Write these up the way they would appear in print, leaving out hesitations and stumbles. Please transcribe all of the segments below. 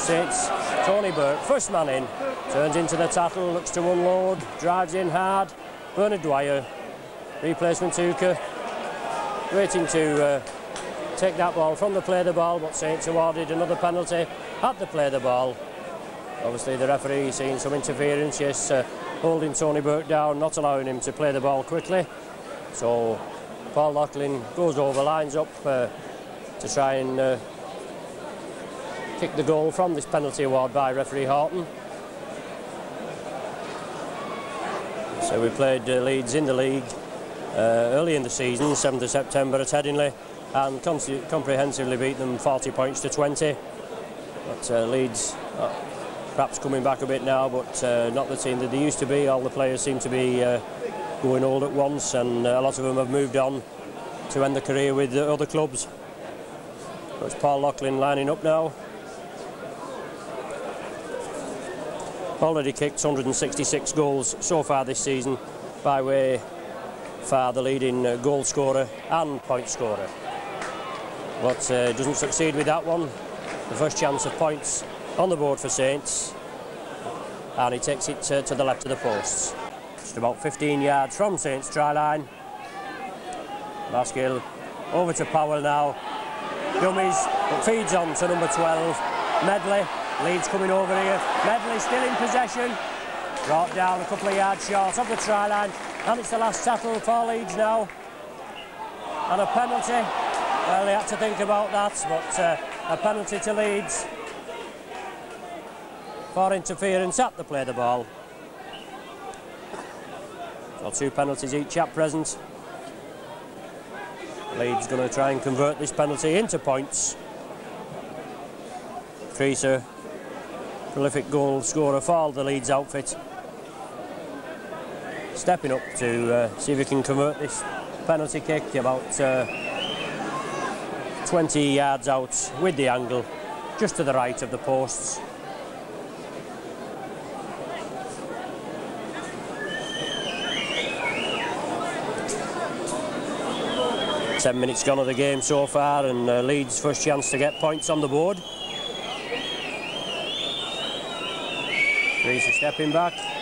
Saints, Tony Burke, first man in, turns into the tackle, looks to unload, drives in hard. Bernard Dwyer, replacement hooker, waiting to take that ball from the play the ball, but Saints awarded another penalty at the play the ball. Obviously the referee seeing some interference, yes, holding Tony Burke down, not allowing him to play the ball quickly. So Paul Loughlin goes over, lines up to try and kick the goal from this penalty award by referee Horton. So we played Leeds in the league early in the season, 7th of September at Headingley, and comprehensively beat them 40 points to 20. But Leeds perhaps coming back a bit now, but not the team that they used to be. All the players seem to be going old at once, and a lot of them have moved on to end their career with other clubs. So it's Paul Loughlin lining up now. Already kicked 166 goals so far this season, by way far the leading goal scorer and point scorer. But doesn't succeed with that one. The first chance of points on the board for Saints, and he takes it to the left of the posts. Just about 15 yards from Saints' try line. Maskill over to Powell now. Dummies, but feeds on to number 12, Medley. Leeds coming over here. Medley still in possession. Brought down a couple of yards short of the try line, and it's the last tackle for Leeds now. And a penalty. Well, they had to think about that, but a penalty to Leeds for interference at the play the ball. So 2 penalties each at present. Leeds going to try and convert this penalty into points. Creaser, prolific goal scorer for the Leeds outfit, stepping up to see if he can convert this penalty kick about 20 yards out with the angle, just to the right of the posts. Ten minutes gone of the game so far, and Leeds' first chance to get points on the board. Creaser stepping back. Taking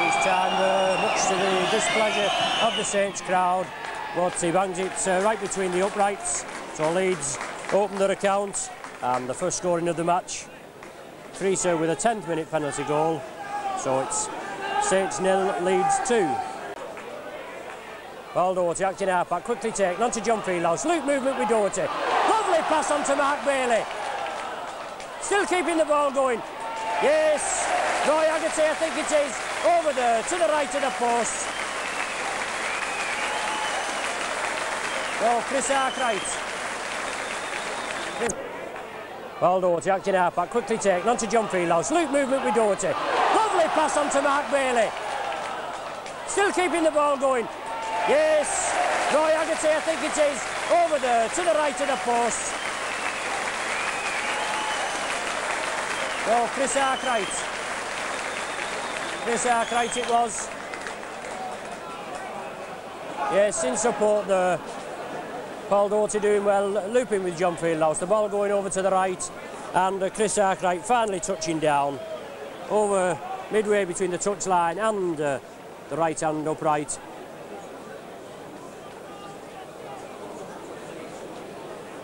his time there, much to the displeasure of the Saints crowd, but he bangs it right between the uprights. So Leeds open their account, and the first scoring of the match. Creaser with a 10th minute penalty goal. So it's Saints 0, Leeds 2. Well, Doherty acting half-back, quickly taken onto John Fieldhouse. Loop movement with Doherty. Lovely pass on to Mark Bailey. Still keeping the ball going. Yes, Roy Haggerty, I think it is, over there to the right of the post. Oh, Chris Arkwright. Well, Doherty acting half-back, quickly taken onto John Fieldhouse. Loop movement with Doherty. Lovely pass on to Mark Bailey. Still keeping the ball going. Yes, Roy Haggerty, I think it is, over there to the right of the post. Oh, Chris Arkwright. Chris Arkwright it was. Yes, in support there. Paul Doherty doing well, looping with John Fieldhouse. The ball going over to the right, and Chris Arkwright finally touching down over midway between the touchline and the right hand upright.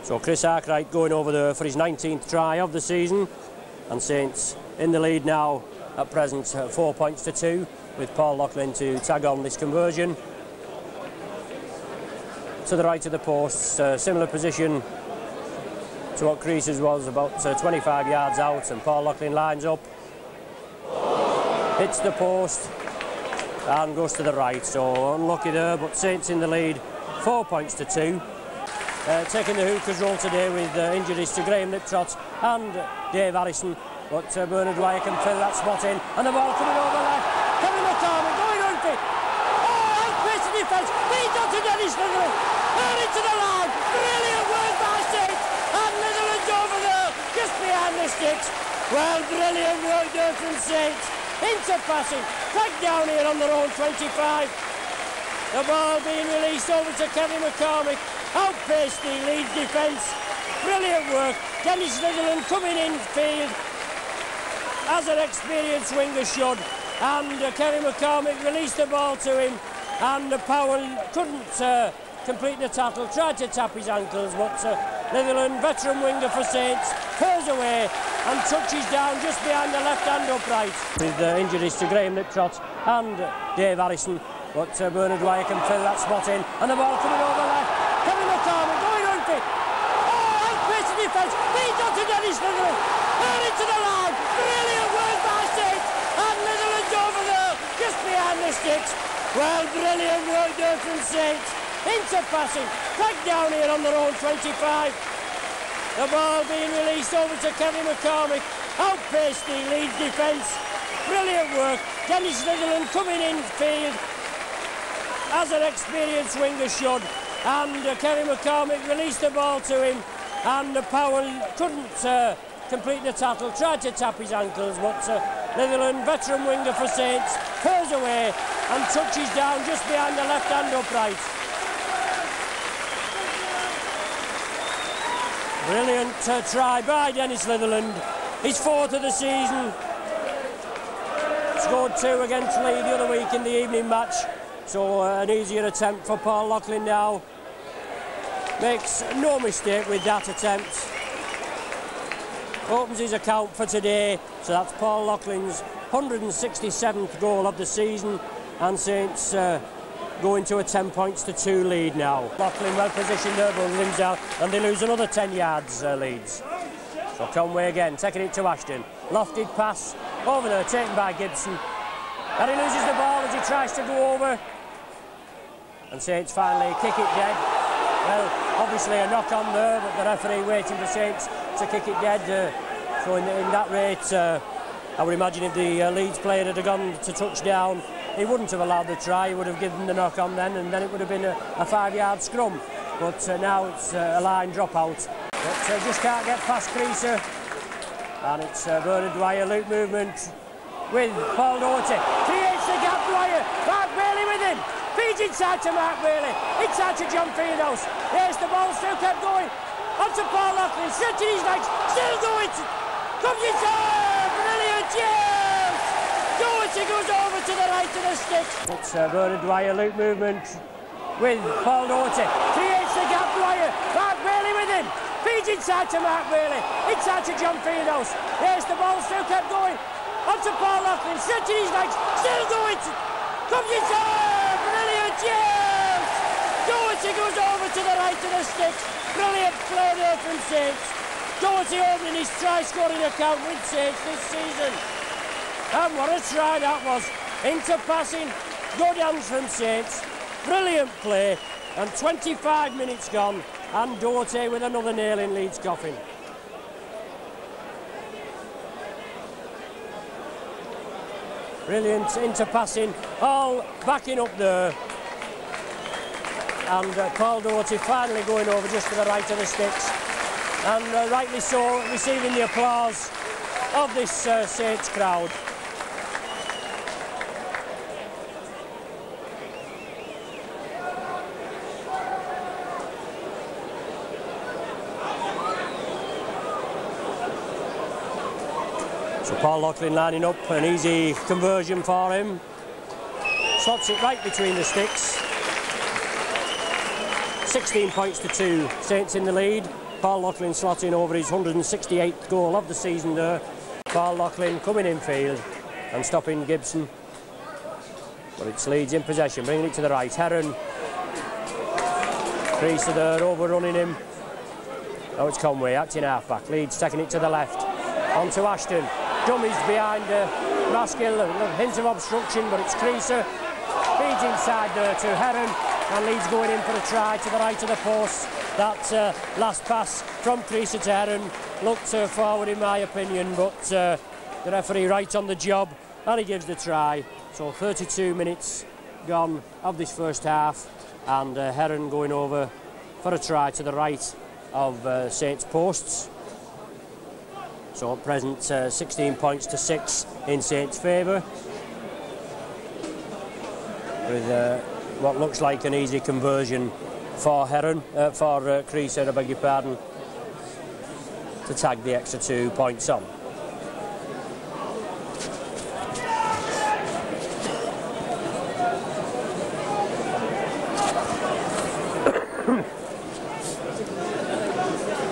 So Chris Arkwright going over there for his 19th try of the season, and Saints in the lead now at present 4 points to 2, with Paul Loughlin to tag on this conversion. To the right of the posts, similar position to what Creaser's was, about 25 yards out, and Paul Loughlin lines up, hits the post and goes to the right. So unlucky there, but Saints in the lead 4 points to 2. Taking the hooker's role today with injuries to Graham Liptrot and Dave Harrison, but Bernard Dwyer can fill that spot in, and the ball coming over left. Kevin McCormick going on it. Oh, outpace the defence. Feeds on to Dennis Litherland. Early to the line. Brilliant work by Saints, and Litherland's over there, just behind the sticks. Well, brilliant work there from Saints. Into passing, tagged down here on their own 25. The ball being released over to Kevin McCormick. Outpaced the Leeds defence. Brilliant work. Dennis Litherland coming in field as an experienced winger should. And Kevin McCormick released the ball to him. And Powell couldn't complete the tackle. Tried to tap his ankles, but Litherland, veteran winger for Saints, curls away and touches down just behind the left-hand upright. With injuries to Graham Liptrot and Dave Harrison. But Bernard Dwyer can fill that spot in, and the ball coming over left. Kevin McCormick going on fit. Oh, outpace the defence. Leads on to Dennis Litherland. Early to the line. Brilliant work by Saints. And Litherland's over there, just behind the sticks. Well, brilliant work there from Saints. Into passing. Back down here on their own 25. The ball being released over to Kevin McCormick. Outpaced the Leeds defence. Brilliant work. Dennis Litherland coming in field as an experienced winger should. And Kevin McCormick released the ball to him. And Powell couldn't complete the tackle. Tried to tap his ankles, but Litherland, veteran winger for Saints, curls away and touches down just behind the left-hand upright. Brilliant try by Dennis Litherland. His fourth of the season. Scored 2 against Leeds the other week in the evening match. So an easier attempt for Paul Loughlin now. Makes no mistake with that attempt. Opens his account for today. So that's Paul Loughlin's 167th goal of the season. And Saints going to a 10 points to 2 lead now. Loughlin well positioned there, but limbs out, and they lose another 10 yards, Leeds. So Conway again, taking it to Ashton. Lofted pass, over there, taken by Gibson. And he loses the ball as he tries to go over. And Saints finally kick it dead. Well, obviously a knock on there, but the referee waiting for Saints to kick it dead. So in that rate, I would imagine if the Leeds player had gone to touchdown, he wouldn't have allowed the try. He would have given the knock on then, and then it would have been a 5-yard scrum. But now it's a line dropout. But just can't get past Creaser. And it's Bernard Dwyer, loop movement with Paul Doherty. Creates the gap, Dwyer. Mark Bailey with him. Feeds inside to Mark Bailey. Inside to John Fieldhouse. Here's the ball, still kept going. Onto Paul Loughlin, stretching his legs. Still going. Comes inside. Brilliant, yes! Doherty goes over to the right of the stick. It's Bernard Dwyer, loop movement with Paul Doherty. Creates the gap, Dwyer. Mark Bailey with him. Feeds inside to Mark Bailey. Inside to John Fieldhouse. Here's the ball, still kept going. Onto Paul Loughlin, stretching his legs. Still going. Comes inside. Brilliant, yes! Doherty goes over to the right of the stick. Brilliant play there from Saints. Doherty opening his try-scoring account with Saints this season. And what a try that was. Into passing, good hands from Saints. Brilliant play. And 25 minutes gone. And Doherty with another nail in Leeds' coffin. Brilliant into passing, all backing up there. And Paul Doherty finally going over just to the right of the sticks. And rightly so, receiving the applause of this Saints crowd. So Paul Loughlin lining up, an easy conversion for him. Slots it right between the sticks. 16 points to 2, Saints in the lead. Paul Loughlin slotting over his 168th goal of the season there. Paul Loughlin coming in field and stopping Gibson. But it's Leeds in possession, bringing it to the right. Heron. Creaser there, overrunning him. Now it's Conway, acting half-back. Leeds taking it to the left. On to Ashton. Dummies behind Maskill, hints of obstruction, but it's Creaser. Feeds inside there to Heron, and Leeds going in for a try to the right of the post. That last pass from Creaser to Heron looked forward in my opinion, but the referee right on the job, and he gives the try. So 32 minutes gone of this first half, and Heron going over for a try to the right of Saints posts. So at present 16 points to 6 in Saints' favour, with what looks like an easy conversion for Creaser, I beg your pardon, to tag the extra 2 points on.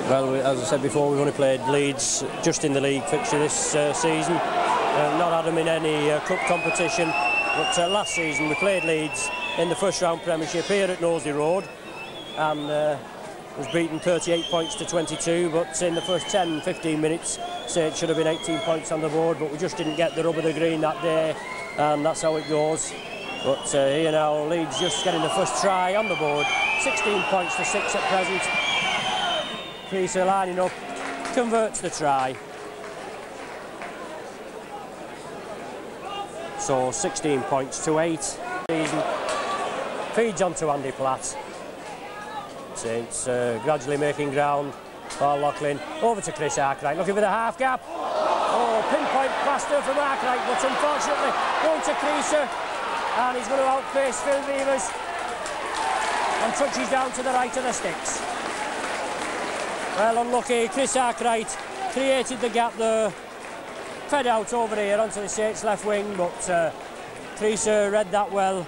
Well, as I said before, we've only played Leeds just in the league fixture this season. Not had them in any cup competition, but last season we played Leeds in the first round Premiership here at Knowsley Road, and was beaten 38 points to 22, but in the first 10-15 minutes, say it should have been 18 points on the board, but we just didn't get the rub of the green that day, and that's how it goes. But here now, Leeds just getting the first try on the board, 16 points to 6 at present. Creaser lining up, converts the try. So 16 points to 8. Season feeds on to Andy Platt. Saints gradually making ground. Paul Loughlin over to Chris Arkwright, looking for the half gap. Oh, pinpoint plaster from Arkwright, but unfortunately going to Creaser, and he's going to outpace Phil Beavers and touches down to the right of the sticks. Well, unlucky. Chris Arkwright created the gap there, fed out over here onto the Saints left wing, but Creaser read that well,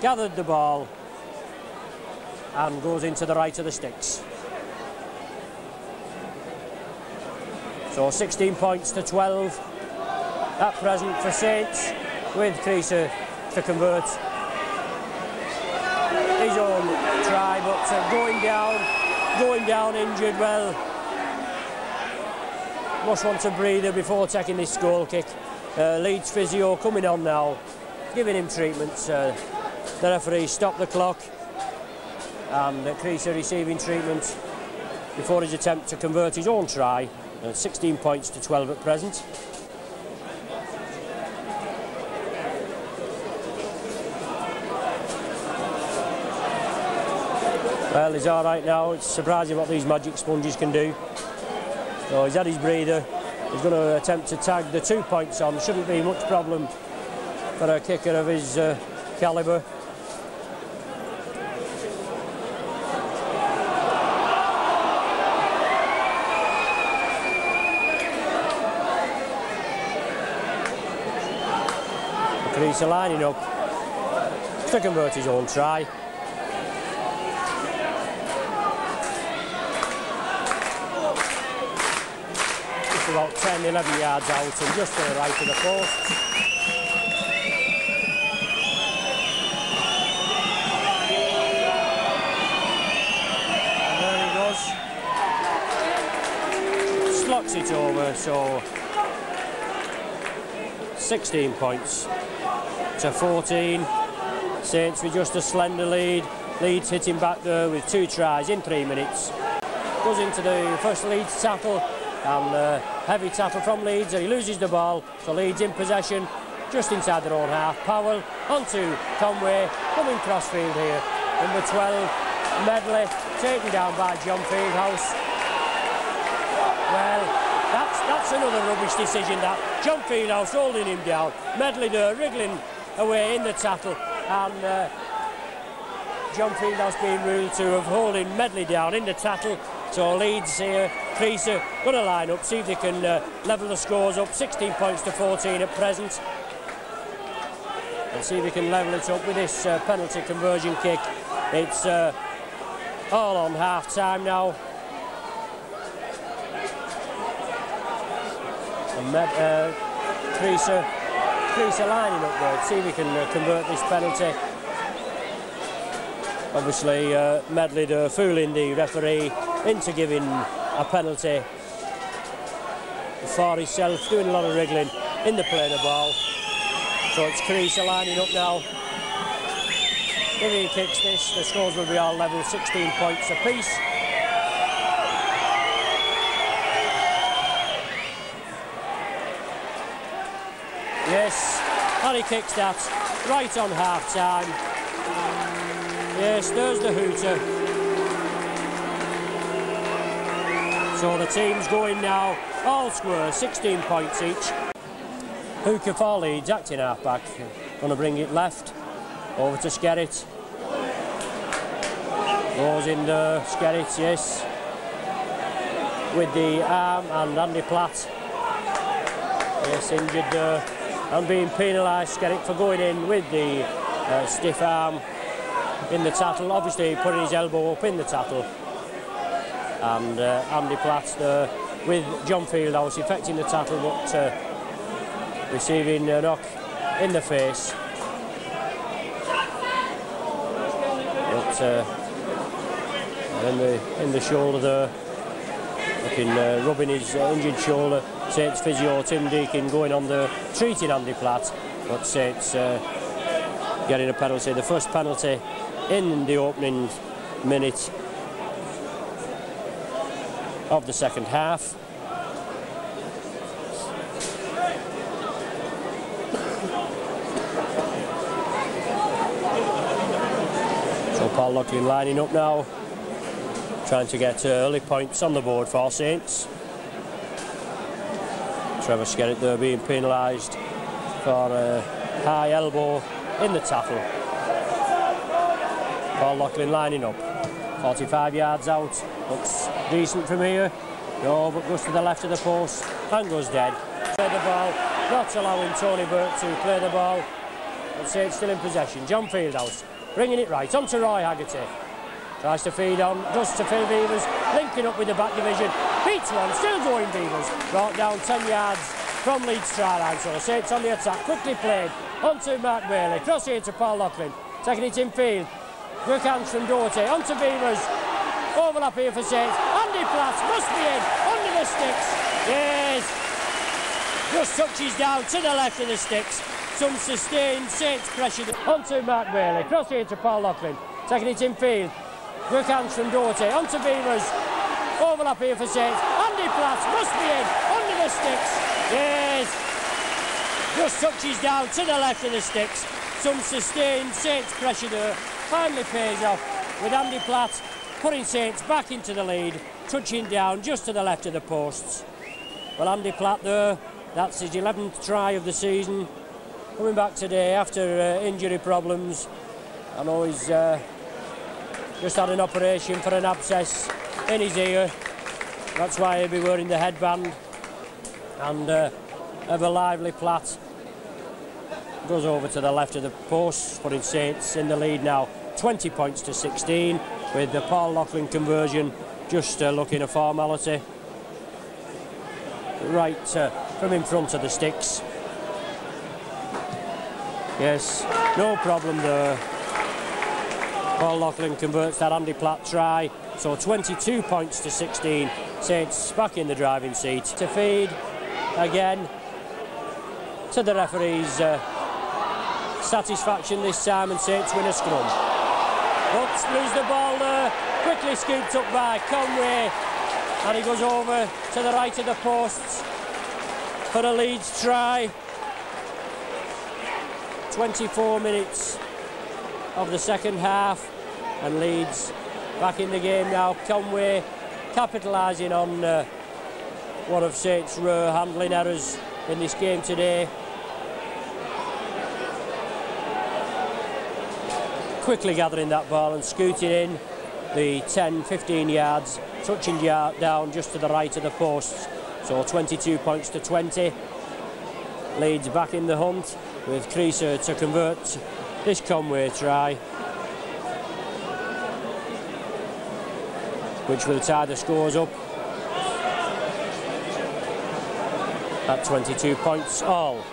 gathered the ball and goes into the right of the sticks. So 16 points to 12 at present for Saints, with Creaser to convert his own try, but going down injured. Well, must want a breather before taking this goal kick. Leeds physio coming on now, giving him treatment. The referee stopped the clock, and Creaser receiving treatment before his attempt to convert his own try. 16 points to 12 at present. Well, he's all right now. It's surprising what these magic sponges can do. So he's had his breather. He's going to attempt to tag the 2 points on. Shouldn't be much problem for a kicker of his calibre. Creaser lining up to convert his own try. About 10-11 yards out and just to the right of the post. And there he goes. Slots it over, so 16 points to 14. Saints with just a slender lead. Leeds hitting back there with 2 tries in 3 minutes. Goes into the first Leeds tackle, and heavy tackle from Leeds, and he loses the ball, so Leeds in possession just inside their own half. Powell onto Conway, coming crossfield here. Number 12, Medley, taken down by John Fieldhouse. Well, that's another rubbish decision, that. John Fieldhouse holding him down. Medley there wriggling away in the tackle, and John Fieldhouse being ruled to have holding Medley down in the tackle. So Leeds here, Creaser going to line up, see if they can level the scores up. 16 points to 14 at present. And see if they can level it up with this penalty conversion kick. It's all on half-time now. And Creaser lining up there, see if he can convert this penalty. Obviously, Medley fooling the referee into giving a penalty for himself, doing a lot of wriggling in the play of the ball. So it's Creaser lining up now. If he kicks this, the scores will be all level, 16 points apiece. Yes, and he kicks that right on half-time. Yes, there's the hooter. So the team's going now, all square, 16 points each. Hooker for Leeds, acting half-back. going to bring it left, over to Skerritt. Goes in there, Skerritt, yes, with the arm, and Andy Platt, yes, injured there, and being penalised, Skerritt, for going in with the stiff arm in the tackle, obviously putting his elbow up in the tackle, and Andy Platt there with John Fieldhouse effecting the tackle, but receiving a knock in the face. But in the shoulder there, looking, rubbing his injured shoulder. Saints physio Tim Deakin going on there, treating Andy Platt, but Saints getting a penalty, the first penalty in the opening minute of the second half. So Paul Loughlin lining up now, trying to get early points on the board for Saints. Trevor Skerritt there being penalised for a high elbow in the tackle. Paul Loughlin lining up, 45 yards out, looks decent from here, no, but goes to the left of the post and goes dead. Play the ball, not allowing Tony Burke to play the ball, and Saints still in possession. John Fieldhouse bringing it right onto Roy Haggerty. Tries to feed on, does to Phil Beavers, linking up with the back division. Beats one, still going Beavers. Brought down 10 yards from Leeds try line. So Saints on the attack, quickly played onto Mark Bailey. Cross here to Paul Loughlin, taking it in field. Quick hands from Doherty, onto Beavers. Overlap here for Saints. Andy Platt must be in, under the sticks. Yes. Just touches down to the left of the sticks. Some sustained Saints pressure onto Mark Bailey. Cross here to Paul Loughlin, taking it in field. Quick hands from Doherty, onto Beavers. Overlap here for Saints. Andy Platt must be in, under the sticks. Yes. Just touches down to the left of the sticks. Some sustained Saints pressure there. Finally pays off with Andy Platt putting Saints back into the lead, touching down just to the left of the posts. Well, Andy Platt there, that's his 11th try of the season. Coming back today after injury problems. I know he's just had an operation for an abscess in his ear. That's why he'll be wearing the headband. And ever lively Platt goes over to the left of the post, putting Saints in the lead now, 20 points to 16, with the Paul Loughlin conversion just looking a formality. Right from in front of the sticks. Yes, no problem there. Paul Loughlin converts that Andy Platt try, so 22 points to 16. Saints back in the driving seat. To feed again to the referee's satisfaction this time, and Saints win a scrum. But lose the ball there, quickly scooped up by Conway, and he goes over to the right of the posts for a Leeds try. 24 minutes of the second half, and Leeds back in the game now. Conway capitalising on one of Saints' rare handling errors in this game today. Quickly gathering that ball and scooting in the 10-15 yards, touching down just to the right of the posts. So 22 points to 20. Leeds back in the hunt, with Creaser to convert this Conway try, which will tie the scores up at 22 points all.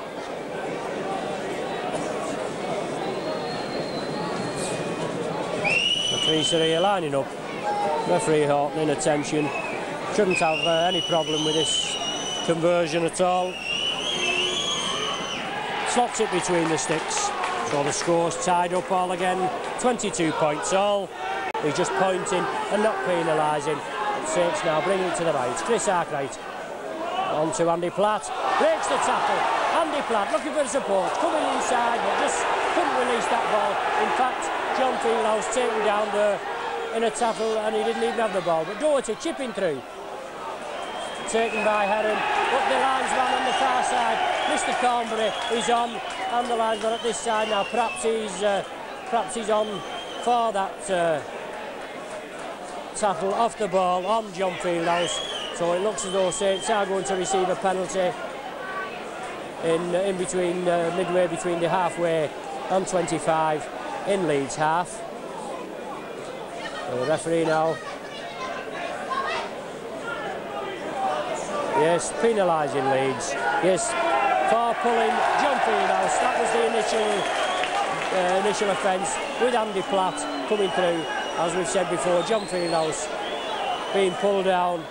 Creaser here lining up. Referee Horton in attention. Shouldn't have any problem with this conversion at all. Slots it between the sticks. So the score's tied up all again. 22 points all. He's just pointing and not penalising. Saints now bringing it to the right. Chris Arkwright on to Andy Platt. Breaks the tackle. Andy Platt looking for support. Coming inside, but just couldn't release that ball. In fact, John Fieldhouse taken down there in a tackle, and he didn't even have the ball. But Doherty chipping through. Taken by Heron, but the linesman on the far side Mr. Cornbury is on, and the linesman at this side now. Perhaps he's on for that tackle off the ball on John Fieldhouse. So it looks as though Saints are going to receive a penalty in between, midway between the halfway and 25 in Leeds half. So the referee now, yes, penalising Leeds. Yes, for pulling John Fieldhouse. That was the initial offence with Andy Platt coming through. As we've said before, John Fieldhouse being pulled down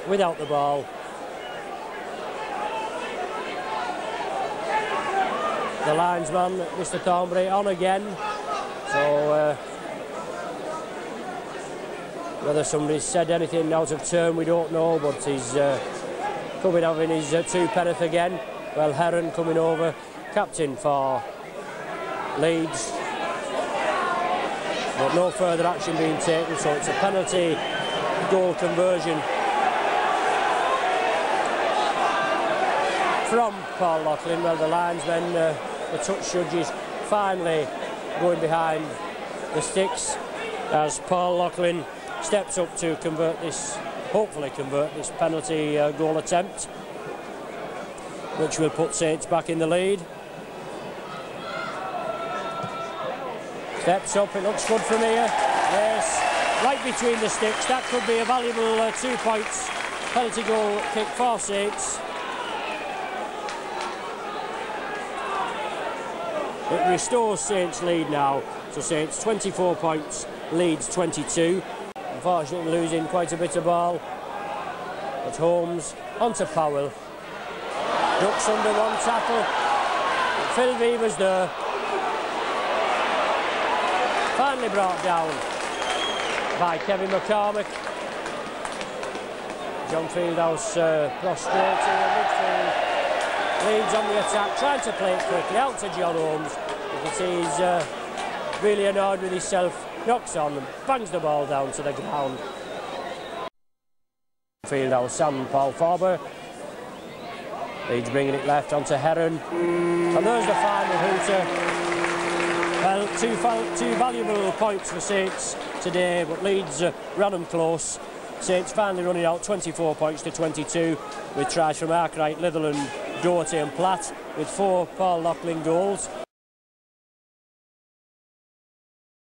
without the ball. The linesman, Mr. Thornbury, on again. So whether somebody's said anything out of turn, we don't know, but he's coming having his two-penneth again. Well, Heron coming over, captain for Leeds. But no further action being taken, so it's a penalty goal conversion from Paul Loughlin. Well, the linesmen, the touch judges, finally going behind the sticks as Paul Loughlin steps up to convert this, hopefully convert this penalty goal attempt, which will put Saints back in the lead. Steps up, it looks good from here. Yes, right between the sticks. That could be a valuable 2 points penalty goal kick for Saints. It restores Saints' lead now. So Saints 24 points, Leeds 22. Unfortunately losing quite a bit of ball. But Holmes onto Powell. Ducks under one tackle. Phil Weaver's there. Finally brought down by Kevin McCormick. John Fieldhouse prostrated in midfield. Leeds on the attack, trying to play it quickly out to John Holmes. You can see he's really annoyed with himself. Knocks on and bangs the ball down to the ground. Fieldhouse and Paul Forber. Leeds bringing it left onto Heron. And there's the final hooter. Well, two valuable points for Saints today, but Leeds ran them close. Saints finally running out 24 points to 22 with tries from Arkwright, Litherland, Doherty and Platt, with 4 Paul Loughlin goals.